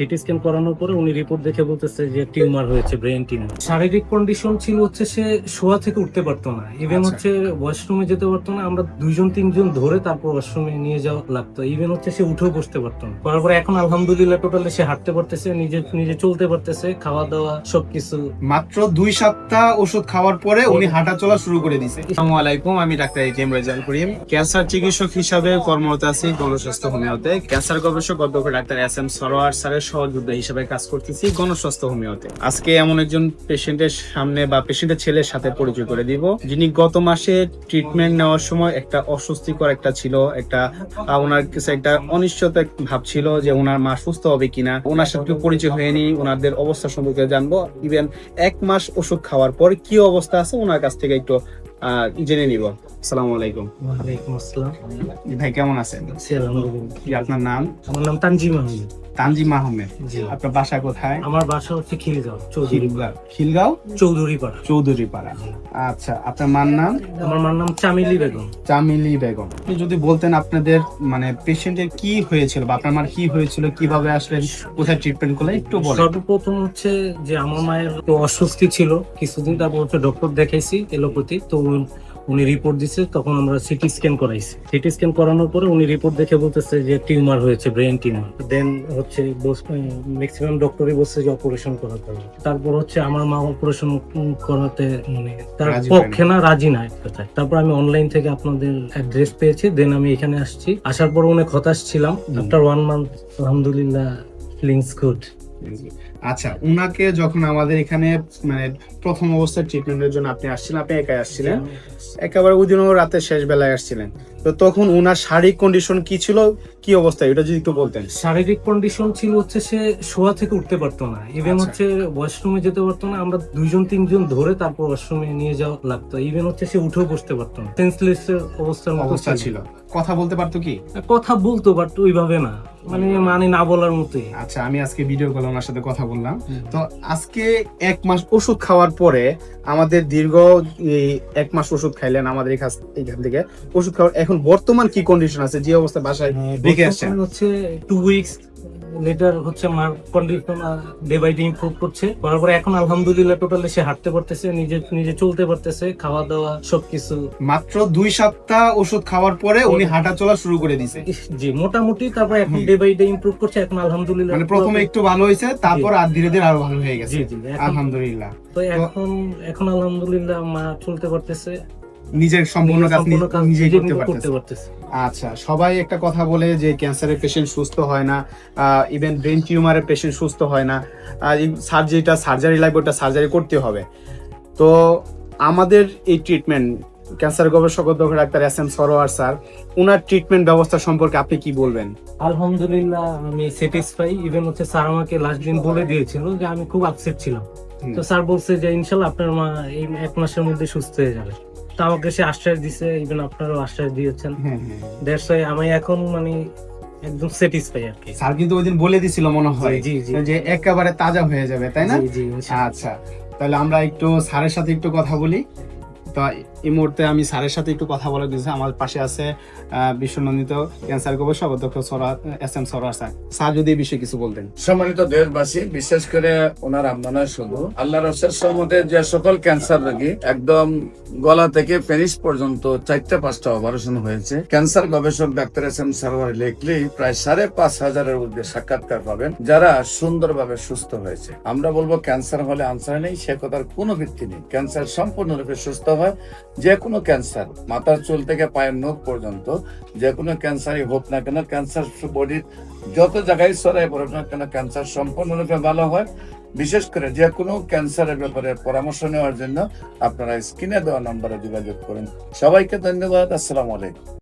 CT scan করানোর পরে উনি রিপোর্ট দেখে বলতেছে যে টিউমার হয়েছে, ব্রেন টিউমার। শারীরিক কন্ডিশন ছিল হচ্ছে সে শোয়া থেকে উঠতে পারতো না, ইভেন হচ্ছে ওয়াশরুমে যেতে পারতো না। আমরা 2-3 জন ধরে তারপর ওয়াশরুমে নিয়ে যাওয়া লাগতো। ইভেন হচ্ছে সে উঠেও বসতে পারতো না। করার পরে এখন আলহামদুলিল্লাহ টোটালি সে হাঁটতে পারতেছে, নিজে নিজে চলতে পারতেছে, খাওয়া দাওয়া সবকিছু। মাত্র 2 সপ্তাহ ওষুধ খাওয়ার পরে উনি হাঁটা চলা শুরু করে দিয়েছে। আসসালামু আলাইকুম, আমি doctor ATM Rezaul Karim, cancer চিকিৎসক হিসাবে কর্মরত আছি গণস্বাস্থ্য হোমিওতে। ক্যান্সার গবেষক অধ্যাপক ডাক্তার এস.এম. সরোয়ার স্যারের সহযোদ্ধা হিসেবে কাজ করতেছি গণস্বাস্থ্য হোমিওতে। আজকে এমন একজন পেশেন্টের সামনে বা পেশেন্টের ছেলের সাথে পরিচয় করে দিব, যিনি গত মাসে ট্রিটমেন্ট নেওয়ার সময় একটা অস্বস্তিকর ছিল একটা ওনার কাছে একটা অনিশ্চয়তা ভাব ছিল যে ওনার মা সুস্থ হবে কিনা। ওনার সাথে পরিচয় হয়নি, ওনাদের অবস্থা সম্পর্কে জানবো। ইভেন 1 মাস ওষুধ খাওয়ার পর কি অবস্থা আছে ওনার কাছ থেকে একটু জেনে নিব। আসসালামু আলাইকুম। ওয়ালাইকুম আসসালাম। ভাই কেমন আছেন? জি, আলহামদুলিল্লাহ। কি আপনার নাম? আমার নাম তানজিম আহমেদ। তানজিম আহমেদ। জি। আপনার বাসা কোথায়? আমার বাসা হচ্ছে খিলগাঁও, চৌধুরীপাড়া। খিলগাঁও চৌধুরীপাড়া। চৌধুরীপাড়া। আচ্ছা, আপনার মার নাম? আমার মার নাম চামিলি বেগম। চামিলি বেগম। আপনি যদি বলতেন আপনাদের মানে পেশেন্টের কি হয়েছিল বা আপনার মার কি হয়েছিল, কিভাবে আসলেন, কোথায় ট্রিটমেন্ট করলেন একটু বলেন। সর্বপ্রথম হচ্ছে যে আমার মায়ের তো অস্বস্তি ছিল কিছুদিন, তারপর হচ্ছে ডক্টর দেখাইছি এলোপ্যাথি। তো উনি রিপোর্ট দিছে, তখন আমরা সিটি স্ক্যান করাইছি। সিটি স্ক্যান করানোর পরে উনি রিপোর্ট দেখে বলতেছে যে টিউমার হয়েছে, ব্রেন টিউমার। দেন হচ্ছে ম্যাক্সিমাম ডক্টরই বলছে যে অপারেশন করাতে হবে। তারপর হচ্ছে আমার মা অপারেশন করাতে মানে তার পক্ষে না, রাজি না এক কথায়। তারপর আমি অনলাইন থেকে আপনাদের অ্যাড্রেস পেয়েছি, দেন আমি এখানে আসছি। আসার পর অনেক হতাশ ছিলাম। আফটার 1 মান্থ আলহামদুলিল্লাহ ফিলিংস গুড। আচ্ছা, উনাকে যখন আমাদের এখানে মানে প্রথম অবস্থায় ট্রিটমেন্টের জন্য আপনি আসছিলেন, আপনি একাই আসছিলেন, একেবারে ওই দিনও রাতে শেষ বেলায় আসছিলেন, তো তখন উনার শারীরিক কন্ডিশন কি ছিল, কি অবস্থা, এটা যদি একটু বলতেন। শারীরিক কন্ডিশন ছিল হচ্ছে সে শোয়া থেকে উঠতে পারতো না, ইভেন হচ্ছে ওয়াশরুমে যেতে পারতো না। আমরা 2-3 জন ধরে তারপর ওয়াশরুমে নিয়ে যাওয়া লাগতো। ইভেন হচ্ছে সে উঠেও বসতে পারতো না, সেন্সলেস অবস্থার মতো অবস্থা ছিল। কথা বলতে পারতো কি? কথা বলতো, বাট ওইভাবে না, মানে না বলার মতোই। আচ্ছা, আমি আজকে ভিডিও কলে ওনার সাথে কথা বললাম। তো আজকে 1 মাস ওষুধ খাওয়ার পরে আমাদের দীর্ঘ 1 মাস ওষুধ খাইলেন আমাদের এখান থেকে ওষুধ খাওয়ার এখন বর্তমান কি কন্ডিশন আছে, যে অবস্থা বাসায় রেখে আসছেন? হচ্ছে 2 উইকস লেটার হচ্ছে মার condition day by day improve করছে। করার পরে এখন আলহামদুলিল্লাহ টোটালি সে হাঁটতে পারতেছে, নিজে নিজে চলতে পারতেছে, খাওয়া দাওয়া সবকিছু। মাত্র 2 সপ্তাহ ওষুধ খাওয়ার পরে উনি হাঁটা চলা শুরু করে দিয়েছে। জি, মোটামুটি। তারপর এখন ডে বাই ডে ইমপ্রুভ করছে, এখন আলহামদুলিল্লাহ। মানে প্রথমে একটু ভালো হয়েছে, তারপর আর ধীরে ধীরে আরো ভালো হয়ে গেছে। জি জি, আলহামদুলিল্লাহ। তো এখন আলহামদুলিল্লাহ মা চলতে পারতেছে, নিজের সম্পূর্ণ কাজ নিজেই করতে পারতেছে। আচ্ছা, সবাই একটা কথা বলে যে ক্যান্সারের পেশেন্ট সুস্থ হয় না, ইভেন ব্রেন টিউমারের পেশেন্ট সুস্থ হয় না, সার্জারি লাগবে, ওটা সার্জারি করতে হবে। তো আমাদের এই ট্রিটমেন্ট ক্যান্সার গবেষক অধ্যক্ষ ডাক্তার এস.এম. সরোয়ার স্যার, ওনার ট্রিটমেন্ট ব্যবস্থা সম্পর্কে আপনি কি বলবেন? আলহামদুলিল্লাহ আমি স্যাটিসফাই। ইভেন হচ্ছে স্যার আমাকে লাস্ট দিন বলে দিয়েছিল যে আমি খুব আপসেট ছিলাম, তো স্যার বলছে যে ইনশাল্লাহ আপনার মা এই 1 মাসের মধ্যে সুস্থ হয়ে যাবে। তো আমাকে সে আশ্বাস দিছে, ইভেন আপনারও আশ্বাস দিয়েছেন। দ্যাটস ওয়াই আমি এখন মানে একদম স্যাটিসফাই আর কি। স্যার কিন্তু ওইদিন বলে দিছিল মনে হয় যে একেবারে তাজা হয়ে যাবে, তাই না? জি জি। আচ্ছা, তাহলে আমরা একটু স্যারের সাথে একটু কথা বলি। তো এই মুহূর্তে আমি স্যারের সাথে একটু কথা বলে দিয়েছি। আমার পাশে আছে বিশ্বনন্দিত ক্যান্সার গবেষক অধ্যক্ষ এস.এম. সরোয়ার স্যার। স্যার যদি এই বিষয়ে কিছু বলতেন। সম্মানিত দেশবাসী, বিশেষ করে ওনার আমরা শুধু আল্লাহর রসের সম্মতে যে সকল ক্যান্সার রোগী একদম গলা থেকে পেনিস পর্যন্ত 4-5টা অপারেশন হয়েছে, ক্যান্সার গবেষক ডাক্তার এস.এম. সরোয়ার লিখলেই প্রায় 5,500-এর ঊর্ধ্বে সাক্ষাৎকার পাবেন যারা সুন্দরভাবে সুস্থ হয়েছে। আমরা বলবো ক্যান্সার হলে আনসার নেই, সে কথার কোনো ভিত্তি নেই। ক্যান্সার সম্পূর্ণরূপে সুস্থ হয়। যে কোনো ক্যান্সার, মাথার চুল থেকে পায়ের নখ পর্যন্ত যে কোনো ক্যান্সারই হোক না কেন, ক্যান্সার বডির যত জায়গায় ছড়ায় পড়ুক না কেন, ক্যান্সার সম্পূর্ণরূপে ভালো হয়। বিশেষ করে যে কোনো ক্যান্সারের ব্যাপারে পরামর্শ নেওয়ার জন্য আপনারা স্ক্রিনে দেওয়া নম্বরে যোগাযোগ করুন। সবাইকে ধন্যবাদ। আসসালামু আলাইকুম।